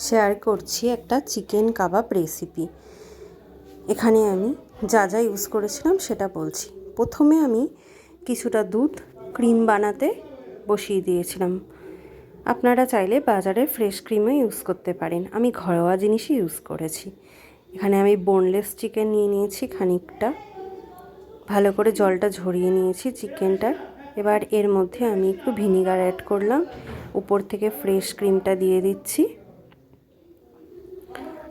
Share করছি একটা chicken কাবাব recipe. এখানে আমি যা যা ইউজ করেছিলাম সেটা বলছি। প্রথমে আমি কিছুটা দুধ ক্রিম বানাতে বসিয়ে দিয়েছিলাম। আপনারা চাইলে বাজারের ফ্রেশ ক্রিমও ইউজ করতে পারেন, আমি ঘরোয়া জিনিসই ইউজ করেছি। এখানে আমি বোনলেস চিকেন নিয়ে নিয়েছি খানিকটা, ভালো করে জলটা ঝরিয়ে নিয়েছি চিকেনটার। এবার এর মধ্যে আমি একটু ভিনিগার অ্যাড করলাম, উপর থেকে ফ্রেশ ক্রিমটা দিয়ে দিচ্ছি।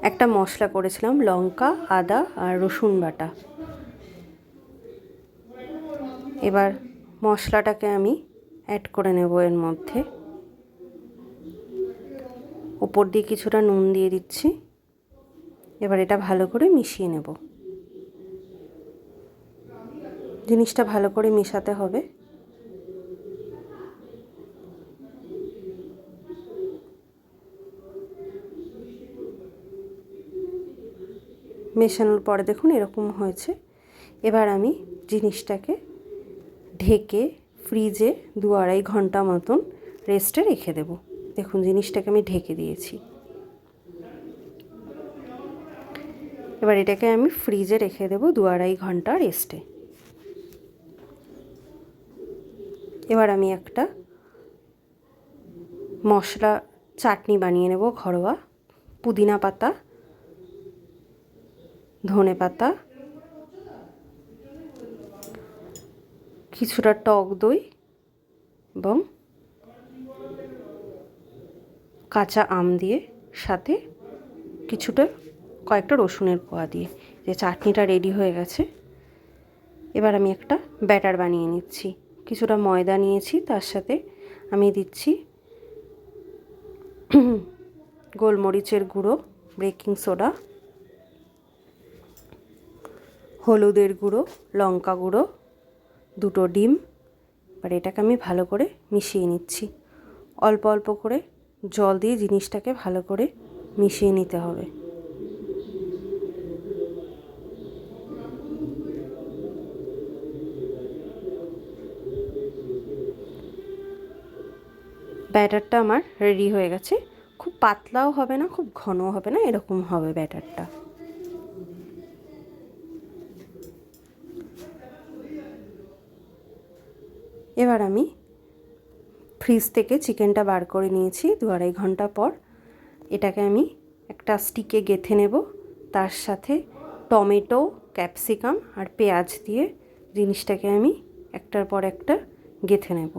একটা মশলা করেছিলাম লঙ্কা, আদা আর রসুন বাটা। এবার মশলাটাকে আমি অ্যাড করে নেব এর মধ্যে। উপর দিয়ে কিছুটা নুন দিয়ে দিচ্ছি। এবার এটা ভালো করে মিশিয়ে নেব। জিনিসটা ভালো করে মেশাতে হবে। মেশানোর পরে দেখুন এরকম হয়েছে। এবার আমি জিনিসটাকে ঢেকে ফ্রিজে 2-2.5 ঘন্টা মতন রেস্টে রেখে দেব। দেখুন জিনিসটাকে আমি ঢেকে দিয়েছি। এবার এটাকে আমি ফ্রিজে রেখে দেব 2-2.5 ঘন্টা রেস্টে। এবার আমি একটা মশলা চাটনি বানিয়ে নেব ঘরোয়া। পুদিনা পাতা, ধনে পাতা, কিছুটা টক দই এবং কাঁচা আম দিয়ে, সাথে কয়েকটা রসুনের কোয়া দিয়ে যে চাটনিটা রেডি হয়ে গেছে। এবার আমি একটা ব্যাটার বানিয়ে নিচ্ছি। কিছুটা ময়দা নিয়েছি, তার সাথে আমি দিচ্ছি গোলমরিচের গুঁড়ো, বেকিং সোডা, হলুদের গুঁড়ো, লঙ্কা গুঁড়ো, 2টো ডিম। এবার এটাকে আমি ভালো করে মিশিয়ে নিচ্ছি। অল্প অল্প করে জল দিয়ে জিনিসটাকে ভালো করে মিশিয়ে নিতে হবে। ব্যাটারটা আমার রেডি হয়ে গেছে। খুব পাতলাও হবে না, খুব ঘনও হবে না, এরকম হবে ব্যাটারটা। এবার আমি ফ্রিজ থেকে চিকেনটা বার করে নিয়েছি 2-2.5 ঘন্টা পর। এটাকে আমি একটা স্টিকে গেঁথে নেব। তার সাথে টমেটো, ক্যাপসিকাম আর পেঁয়াজ দিয়ে জিনিসটাকে আমি একটার পর একটা গেঁথে নেব।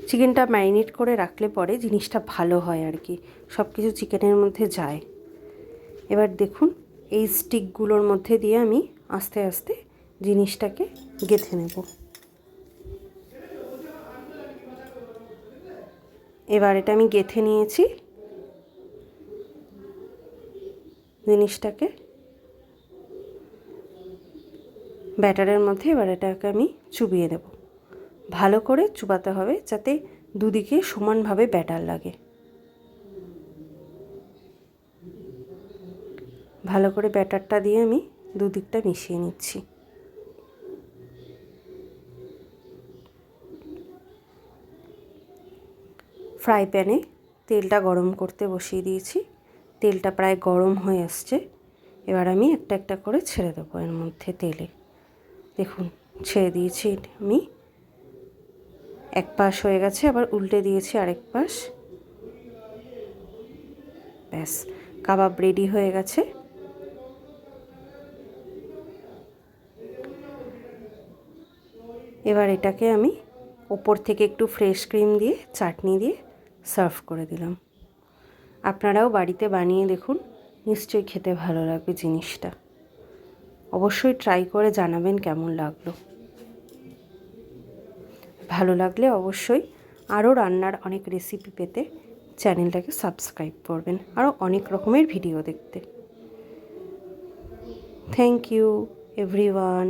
চিকেনটা ম্যারিনেট করে রাখলে পরে জিনিসটা ভালো হয় আর কি, সব কিছু চিকেনের মধ্যে যায়। এবার দেখুন এই স্টিকগুলোর মধ্যে দিয়ে আমি আস্তে আস্তে জিনিসটাকে গেঁথে নেব। এবার এটা আমি গেঁথে নিয়েছি। জিনিসটাকে ব্যাটারের মধ্যে এবার এটাকে আমি চুবিয়ে দেব। ভালো করে চুবাতে হবে যাতে দুদিকে সমানভাবে ব্যাটার লাগে। ভালো করে ব্যাটারটা দিয়ে আমি দুদিকটা মিশিয়ে নিচ্ছি। ফ্রাই প্যানে তেলটা গরম করতে বসিয়ে দিয়েছি। তেলটা প্রায় গরম হয়ে আসছে। এবার আমি একটা একটা করে ছেড়ে দেবো এর মধ্যে তেলে। দেখুন ছেড়ে দিয়েছি আমি। এক পাশ হয়ে গেছে, আবার উল্টে দিয়েছি আরেক পাশ। ব্যাস, কাবাব রেডি হয়ে গেছে। এবার এটাকে আমি ওপর থেকে একটু ফ্রেশ ক্রিম দিয়ে, চাটনি দিয়ে সার্ভ করে দিলাম। আপনারাও বাড়িতে বানিয়ে দেখুন, নিশ্চয়ই খেতে ভালো লাগবে জিনিসটা। অবশ্যই ট্রাই করে জানাবেন কেমন লাগলো। ভালো লাগলে অবশ্যই আরও রান্নার অনেক রেসিপি পেতে চ্যানেলটাকে সাবস্ক্রাইব করবেন, আরও অনেক রকমের ভিডিও দেখতে। Thank you everyone.